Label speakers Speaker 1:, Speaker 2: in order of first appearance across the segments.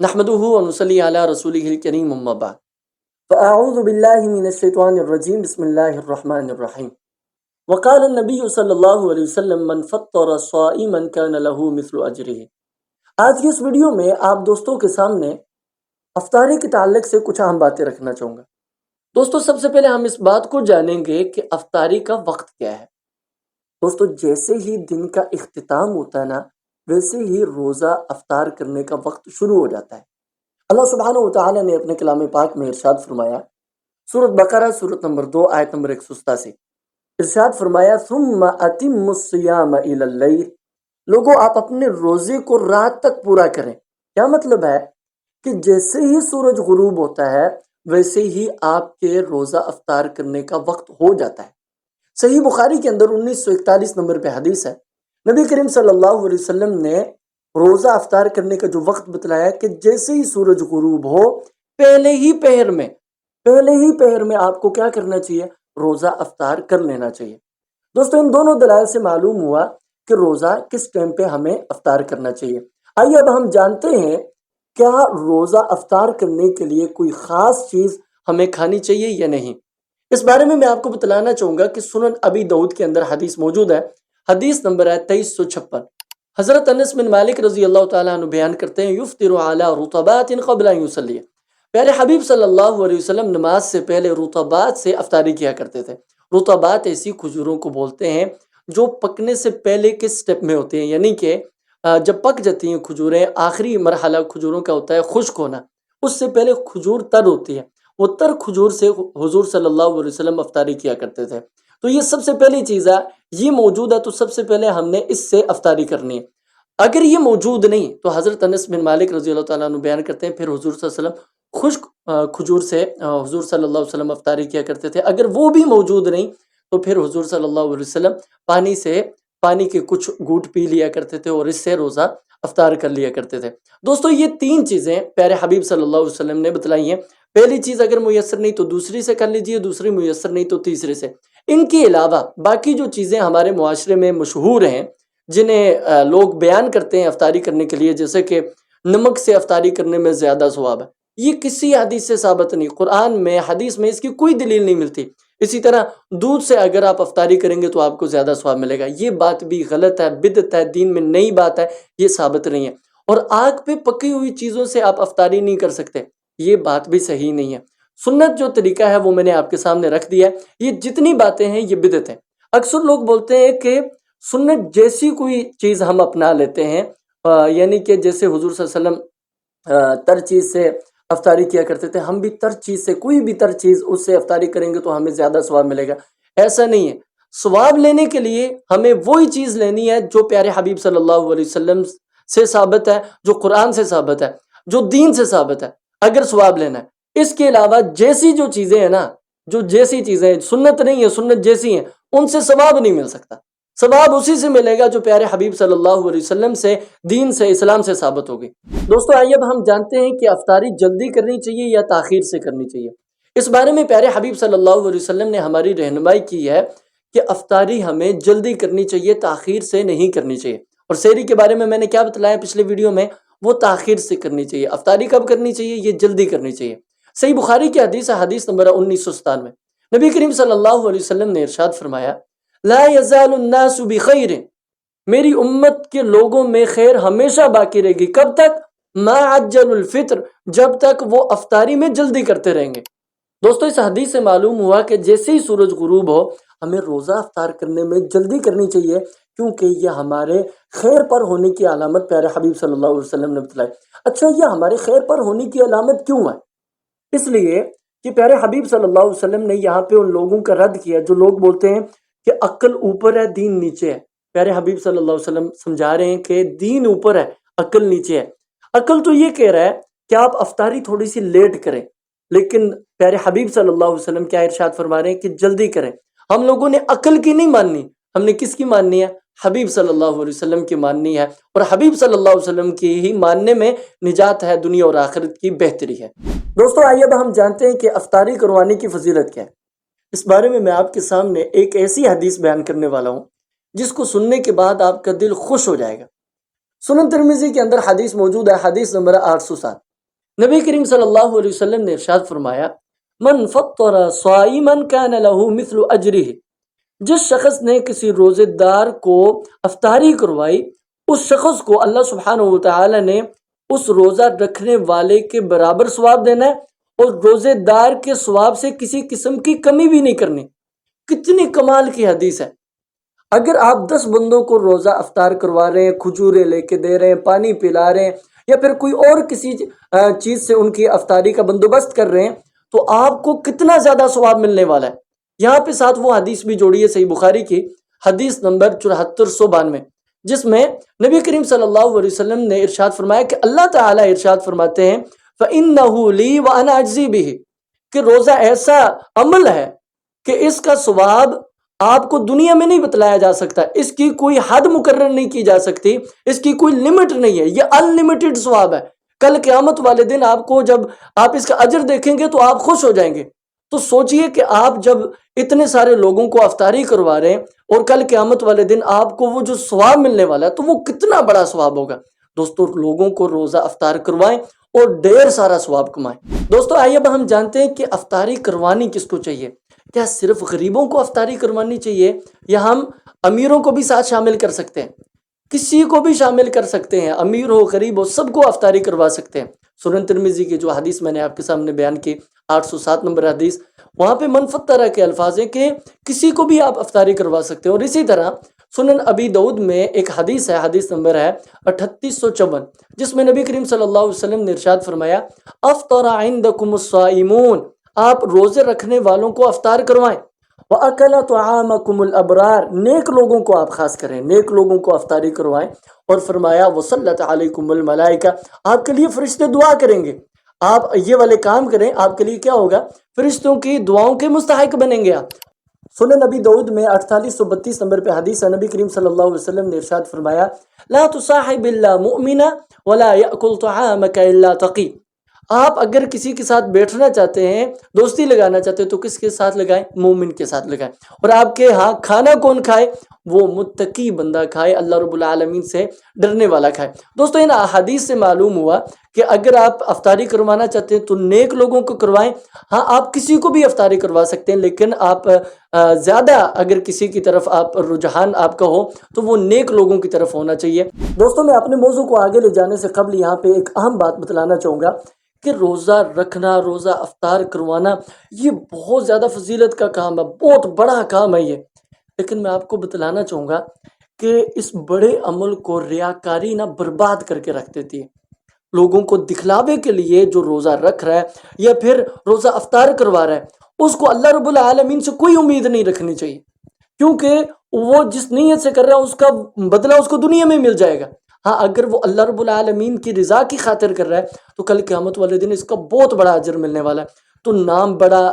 Speaker 1: नहमदुहु व नुसल्ली अला रसूलिहिल करीम अम्मा बाद फ़अऊज़ु बिल्लाहि मिनश शैतानिर रजीम बिस्मिल्लाहिर रहमानिर रहीम वक़ाल नबी सल्लल्लाहु अलैहि वसल्लम मन फ़त्तर स्वाइमन कान लहू मिस्लु अजरिही। आज की इस वीडियो में आप दोस्तों के सामने अफ्तारी के ताल्लुक से कुछ अहम बातें रखना चाहूँगा। दोस्तों, सबसे पहले हम इस बात को जानेंगे कि अफ्तारी का वक्त क्या है। दोस्तों, जैसे ही दिन का इख्तिताम होता है ना, वैसे ही रोज़ा अफ्तार करने का वक्त शुरू हो जाता है। अल्लाह सुब्हानहु व तआला ने अपने कलाम पाक में इरशाद फरमाया, सूरत बकरा सूरत नंबर 2 आयत नंबर 187, इरशाद फरमाया सुम्मा अतिम्मुस सियाम इलल लैल, लोगों आप अपने रोजे को रात तक पूरा करें। क्या मतलब है कि जैसे ही सूरज गुरूब होता है वैसे ही आपके रोजा अफ्तार करने का वक्त हो जाता है। सही बुखारी के अंदर 1941 नंबर पे हदीस है, नबी करीम सल्लल्लाहु अलैहि वसल्लम ने रोजा अफ्तार करने का जो वक्त बतलाया कि जैसे ही सूरज गुरूब हो पहले ही पहर में आपको क्या करना चाहिए, रोजा अफ्तार कर लेना चाहिए। दोस्तों, इन दोनों दलाइल से मालूम हुआ कि रोजा किस टाइम पे हमें अफ्तार करना चाहिए। आइए अब हम जानते हैं क्या रोजा अफ्तार करने के लिए कोई खास चीज हमें खानी चाहिए या नहीं। इस बारे में मैं आपको बतलाना चाहूंगा कि सुनन अबी दाऊद के अंदर हदीस मौजूद है। हदीस नंबर है 2356। हजरत अनस बिन मालिक रजी अल्लाह तआला अन्हु बयान करते हैं, युफ्तिरु अला रुतबातिन क़ब्ल अन युसल्ली। प्यारे हबीब सल्लल्लाहु अलैहि वसल्लम नमाज से पहले रुतबात से अफ्तारी किया करते थे। रुतबात ऐसी खजूरों को बोलते हैं जो पकने से पहले के स्टेप में होते हैं, यानी कि जब पक जाती हैं खजूरें, आखिरी मरहला खजूरों का होता है खुश्क होना, उससे पहले खजूर तर होती है। वो तर खजूर से हुजूर सल्लल्लाहु अलैहि वसल्लम अफ्तारी किया करते थे। तो ये सबसे पहली चीज़ है, ये मौजूद है तो सबसे पहले हमने इससे अफ्तारी करनी है। अगर ये मौजूद नहीं तो हज़रत अनस बिन मालिक रज़ी अल्लाह तआला अन्हु बयान करते हैं फिर हुजूर सल्लल्लाहु अलैहि वसल्लम खुश्क खजूर से हुजूर सल्लल्लाहु अलैहि वसल्लम अफ्तारी किया करते थे। अगर वो भी मौजूद नहीं तो फिर हुजूर सल्लल्लाहु अलैहि वसल्लम पानी के कुछ घूंट पी लिया करते थे और इससे रोज़ा अफ्तार कर लिया करते थे। दोस्तों, ये तीन चीज़ें प्यारे हबीब सल्लल्लाहु अलैहि वसल्लम ने बतलाई हैं। पहली चीज़ अगर मुयस्सर नहीं तो दूसरी से कर लीजिए, दूसरी मुयस्सर नहीं तो तीसरे से। इनके अलावा बाकी जो चीज़ें हमारे मुआशरे में मशहूर हैं, जिन्हें लोग बयान करते हैं अफ्तारी करने के लिए, जैसे कि नमक से अफ्तारी करने में ज़्यादा सवाब है, ये किसी हदीस से साबित नहीं, कुरान में हदीस में इसकी कोई दलील नहीं मिलती। इसी तरह दूध से अगर आप अफ्तारी करेंगे तो आपको ज़्यादा सवाब मिलेगा, ये बात भी गलत है, बिदअत है, दीन में नई बात है, ये साबित नहीं है। और आग पे पकी हुई चीज़ों से आप अफ्तारी नहीं कर सकते, ये बात भी सही नहीं है। सुन्नत जो तरीका है वो मैंने आपके सामने रख दिया है। ये जितनी बातें हैं ये बिदअत है। अक्सर लोग बोलते हैं कि सुन्नत जैसी कोई चीज़ हम अपना लेते हैं, यानी कि जैसे हुजूर सल्लल्लाहु अलैहि वसल्लम तर चीज़ से अफ्तारी किया करते थे, हम भी तर चीज़ से, कोई भी तर चीज़ उससे अफ्तारी करेंगे तो हमें ज़्यादा सवाब मिलेगा। ऐसा नहीं है। सवाब लेने के लिए हमें वही चीज़ लेनी है जो प्यारे हबीब सल्लल्लाहु अलैहि वसल्लम से साबित है, जो कुरान से साबित है, जो दीन से साबित है, अगर सवाब लेना है। इसके अलावा जैसी जो चीज़ें हैं ना, जो जैसी चीज़ें सुन्नत नहीं है, सुन्नत जैसी हैं, उनसे सवाब नहीं मिल सकता। सवाब उसी से मिलेगा जो प्यारे हबीब सल्लल्लाहु अलैहि वसल्लम से, दीन से, इस्लाम से साबित होगी। दोस्तों, आइए अब हम जानते हैं कि अफ्तारी जल्दी करनी चाहिए या ताखीर से करनी चाहिए। इस बारे में प्यारे हबीब सल्लल्लाहु अलैहि वसल्लम ने हमारी रहनुमाई की है कि अफ्तारी हमें जल्दी करनी चाहिए, ताखीर से नहीं करनी चाहिए। और सहरी के बारे में मैंने क्या बतलाया पिछले वीडियो में, वो ताखीर से करनी चाहिए। अफ्तारी कब करनी चाहिए, ये जल्दी करनी चाहिए। सही बुखारी की हदीस है, हदीस नंबर 1997। नबी करीम सल्लल्लाहु अलैहि वसल्लम ने इरशाद फरमाया, ला यज़ालुन्नासु बिखैर, मेरी उम्मत के लोगों में खैर हमेशा बाकी रहेगी। कब तक? मा अज्जलुल फित्र, जब तक वो अफ्तारी में जल्दी करते रहेंगे। दोस्तों, इस हदीस से मालूम हुआ कि जैसे ही सूरज गुरूब हो हमें रोज़ा अफ्तार करने में जल्दी करनी चाहिए, क्योंकि यह हमारे खैर पर होने की अलामत प्यारे हबीब सल्लल्लाहु अलैहि वसल्लम ने बतलाई। अच्छा, यह हमारे खैर पर होने की अलामत क्यों है? इसलिए कि प्यारे हबीब सल्लल्लाहु अलैहि वसल्लम ने यहाँ पे उन लोगों का रद्द किया जो लोग बोलते हैं कि अक्ल ऊपर है, दीन नीचे है। प्यारे हबीब सल्लल्लाहु अलैहि वसल्लम समझा रहे हैं कि दीन ऊपर है, अक्ल नीचे है। अक्ल तो ये कह रहा है कि आप अफ्तारी थोड़ी सी लेट करें, लेकिन प्यारे हबीब सल्लल्लाहु अलैहि वसल्लम क्या इरशाद फरमा रहे हैं कि जल्दी करें। हम लोगों ने अक्ल की नहीं माननी, हमने किसकी माननी है? हबीब सल्लल्लाहु अलैहि वसल्लम की माननी है। और हबीब सल्लल्लाहु अलैहि वसल्लम की ही मानने में निजात है, दुनिया और आखिरत की बेहतरी है। दोस्तों, आइए अब हम जानते हैं कि अफ्तारी करवाने की फजीलत क्या है। इस बारे में मैं आपके सामने एक ऐसी हदीस बयान करने वाला हूँ जिसको सुनने के बाद आपका दिल खुश हो जाएगा। सुनन तिरमिज़ी के अंदर हदीस मौजूद है, हदीस नंबर 807। نبی کریم صلی اللہ علیہ وسلم نے ارشاد فرمایا من فطر صائما کان له مثل اجرہ، جس شخص نے کسی روزے دار کو افطاری کروائی اس شخص کو اللہ سبحانہ وتعالی نے اس روزہ رکھنے والے کے برابر ثواب دینا ہے اور روزے دار کے ثواب سے کسی قسم کی کمی بھی نہیں کرنی۔ کتنی کمال کی حدیث ہے۔ اگر آپ 10 بندوں کو روزہ افطار کروا رہے ہیں، کھجورے لے کے دے رہے ہیں، پانی پلا رہے ہیں، یا پھر کوئی اور کسی چیز سے ان کی افطاری کا بندوبست کر رہے ہیں، تو آپ کو کتنا زیادہ ثواب ملنے والا ہے۔ یہاں پہ ساتھ وہ حدیث بھی جوڑی ہے صحیح بخاری کی حدیث نمبر 7492، جس میں نبی کریم صلی اللہ علیہ وسلم نے ارشاد فرمایا کہ اللہ تعالیٰ ارشاد فرماتے ہیں فَإِنَّهُ لِي وَأَنَا أَجْزِي بِهِ، کہ روزہ ایسا عمل ہے کہ اس کا ثواب آپ کو دنیا میں نہیں بتلایا جا سکتا، اس کی کوئی حد مقرر نہیں کی جا سکتی، اس کی کوئی لمٹ نہیں ہے، یہ انلمیٹڈ ثواب ہے۔ کل قیامت والے دن آپ کو جب آپ اس کا اجر دیکھیں گے تو آپ خوش ہو جائیں گے۔ تو سوچئے کہ آپ جب اتنے سارے لوگوں کو افطاری کروا رہے ہیں اور کل قیامت والے دن آپ کو وہ جو ثواب ملنے والا ہے تو وہ کتنا بڑا ثواب ہوگا۔ دوستو لوگوں کو روزہ افطار کروائیں اور ڈھیر سارا ثواب کمائیں۔ دوستو آئیے اب ہم جانتے ہیں کہ افطاری کروانی کس کو چاہیے۔ کیا صرف غریبوں کو افطاری کروانی چاہیے یا ہم امیروں کو بھی ساتھ شامل کر سکتے ہیں؟ کسی کو بھی شامل کر سکتے ہیں، امیر ہو غریب ہو سب کو افطاری کروا سکتے ہیں۔ سنن ترمذی کی جو حدیث میں نے آپ کے سامنے بیان کی 807 نمبر حدیث، وہاں پہ من فطر کے الفاظ ہیں کہ کسی کو بھی آپ افطاری کروا سکتے ہیں۔ اور اسی طرح سنن ابی داؤد میں ایک حدیث ہے، حدیث نمبر ہے 3854، جس میں نبی کریم صلی اللہ علیہ وسلم نے ارشاد فرمایا افطر عندکم الصائمون، آپ روزے رکھنے والوں کو افطار کروائیں۔ وَأَكَلَ طَعَامَكُمُ الْأَبْرَارِ، نیک لوگوں کو آپ خاص کریں، نیک لوگوں کو افطاری کروائیں۔ اور فرمایا وَصَلَّتْ عَلَيْكُمُ الْمَلَائِكَةُ، آپ کے لیے فرشتے دعا کریں گے۔ آپ یہ والے کام کریں، آپ کے لیے کیا ہوگا؟ فرشتوں کی دعاؤں کے مستحق بنیں گے آپ۔ سنن نبی داؤد میں 4832 نمبر پہ حدیث ہے، نبی کریم صلی اللہ علیہ وسلم نے ارشاد فرمایا لا تصاحب الا مؤمنا ولا يأكل طعامك الا تقي، آپ اگر کسی کے ساتھ بیٹھنا چاہتے ہیں، دوستی لگانا چاہتے ہیں تو کس کے ساتھ لگائیں؟ مومن کے ساتھ لگائیں۔ اور آپ کے ہاں کھانا کون کھائے؟ وہ متقی بندہ کھائے، اللہ رب العالمین سے ڈرنے والا کھائے۔ دوستو ان احادیث سے معلوم ہوا کہ اگر آپ افطاری کروانا چاہتے ہیں تو نیک لوگوں کو کروائیں۔ ہاں آپ کسی کو بھی افطاری کروا سکتے ہیں، لیکن آپ زیادہ اگر کسی کی طرف آپ رجحان آپ کا ہو تو وہ نیک لوگوں کی طرف ہونا چاہیے۔ دوستو میں اپنے موضوع کو آگے لے جانے سے قبل یہاں پہ ایک اہم بات بتلانا چاہوں گا کہ روزہ رکھنا، روزہ افطار کروانا یہ بہت زیادہ فضیلت کا کام ہے، بہت بڑا کام ہے یہ۔ لیکن میں آپ کو بتلانا چاہوں گا کہ اس بڑے عمل کو ریاکاری نہ برباد کر کے رکھ دیتی ہے۔ لوگوں کو دکھلاوے کے لیے جو روزہ رکھ رہا ہے یا پھر روزہ افطار کروا رہا ہے، اس کو اللہ رب العالمین سے کوئی امید نہیں رکھنی چاہیے، کیونکہ وہ جس نیت سے کر رہا ہے اس کا بدلہ اس کو دنیا میں مل جائے گا۔ ہاں اگر وہ اللہ رب العالمین کی رضا کی خاطر کر رہا ہے تو کل قیامت والے دن اس کا بہت بڑا اجر ملنے والا ہے۔ تو نام بڑا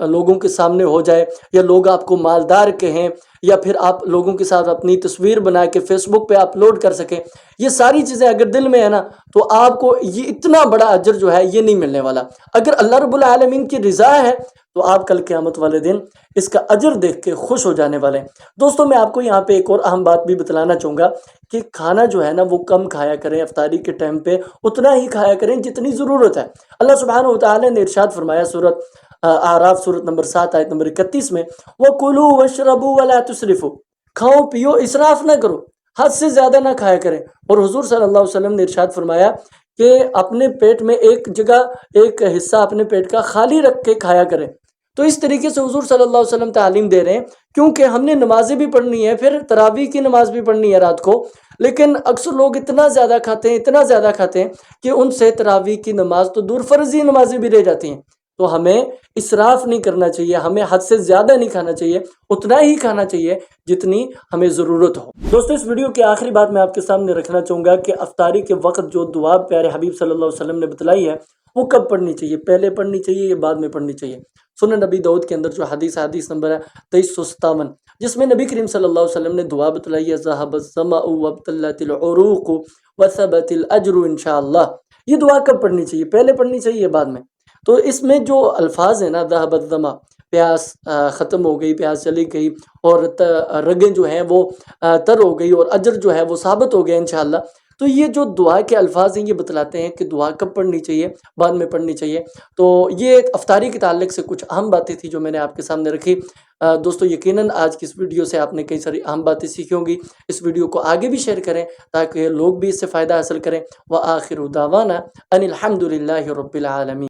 Speaker 1: لوگوں کے سامنے ہو جائے یا لوگ آپ کو مالدار کہیں یا پھر آپ لوگوں کے ساتھ اپنی تصویر بنا کے فیس بک پہ اپلوڈ کر سکیں، یہ ساری چیزیں اگر دل میں ہے نا تو آپ کو یہ اتنا بڑا اجر جو ہے یہ نہیں ملنے والا۔ اگر اللہ رب العالمین کی رضا ہے تو آپ کل قیامت والے دن اس کا اجر دیکھ کے خوش ہو جانے والے ہیں۔ دوستو میں آپ کو یہاں پہ ایک اور اہم بات بھی بتلانا چاہوں گا کہ کھانا جو ہے نا وہ کم کھایا کریں، افطاری کے ٹائم پہ اتنا ہی کھایا کریں جتنی ضرورت ہے۔ اللہ سبحانہ وتعالی نے ارشاد فرمایا سورۃ اعراف سورۃ نمبر 7 آیت نمبر 31 میں وَكُلُوا وَاشْرَبُوا وَلَا تُسْرِفُوا، کھاؤ پیو اسراف نہ کرو، حد سے زیادہ نہ کھایا کریں۔ اور حضور صلی اللہ علیہ وسلم نے ارشاد فرمایا کہ اپنے پیٹ میں ایک جگہ ایک حصہ اپنے پیٹ کا خالی رکھ کے کھایا کریں۔ تو اس طریقے سے حضور صلی اللہ علیہ وسلم تعلیم دے رہے ہیں، کیونکہ ہم نے نمازیں بھی پڑھنی ہے، پھر تراویح کی نماز بھی پڑھنی ہے رات کو، لیکن اکثر لوگ اتنا زیادہ کھاتے ہیں، اتنا زیادہ کھاتے ہیں کہ ان سے تراویح کی نماز تو دور فرضی نمازیں بھی رہ جاتی ہیں۔ تو ہمیں اسراف نہیں کرنا چاہیے، ہمیں حد سے زیادہ نہیں کھانا چاہیے، اتنا ہی کھانا چاہیے جتنی ہمیں ضرورت ہو۔ دوستو اس ویڈیو کی آخری بات میں آپ کے سامنے رکھنا چاہوں گا کہ افطاری کے وقت جو دعا پیارے حبیب صلی اللہ علیہ وسلم نے بتلائی ہے وہ کب پڑھنی چاہیے، پہلے پڑھنی چاہیے یا بعد میں پڑھنی چاہیے؟ سنن نبی داؤد کے اندر جو حدیث نمبر ہے 2357، جس میں نبی کریم صلی اللہ علیہ وسلم نے دعا بتلائی ہے ذهب الظمأ وابتلت العروق وثبت الاجر انشاءاللہ، یہ دعا کب پڑھنی چاہیے، پہلے پڑھنی چاہیے یا بعد میں؟ تو اس میں جو الفاظ ہیں نا ذهب الظمأ، پیاس ختم ہو گئی، پیاس چلی گئی اور رگیں جو ہیں وہ تر ہو گئی اور اجر جو ہے وہ ثابت ہو گیا انشاءاللہ، تو یہ جو دعا کے الفاظ ہیں یہ بتلاتے ہیں کہ دعا کب پڑھنی چاہیے، بعد میں پڑھنی چاہیے۔ تو یہ افطاری کے تعلق سے کچھ اہم باتیں تھیں جو میں نے آپ کے سامنے رکھی۔ دوستو یقیناً آج کی اس ویڈیو سے آپ نے کئی ساری اہم باتیں سیکھی ہوں گی۔ اس ویڈیو کو آگے بھی شیئر کریں تاکہ لوگ بھی اس سے فائدہ حاصل کریں۔ وآخر دعوانا ان الحمد للہ رب العالمین۔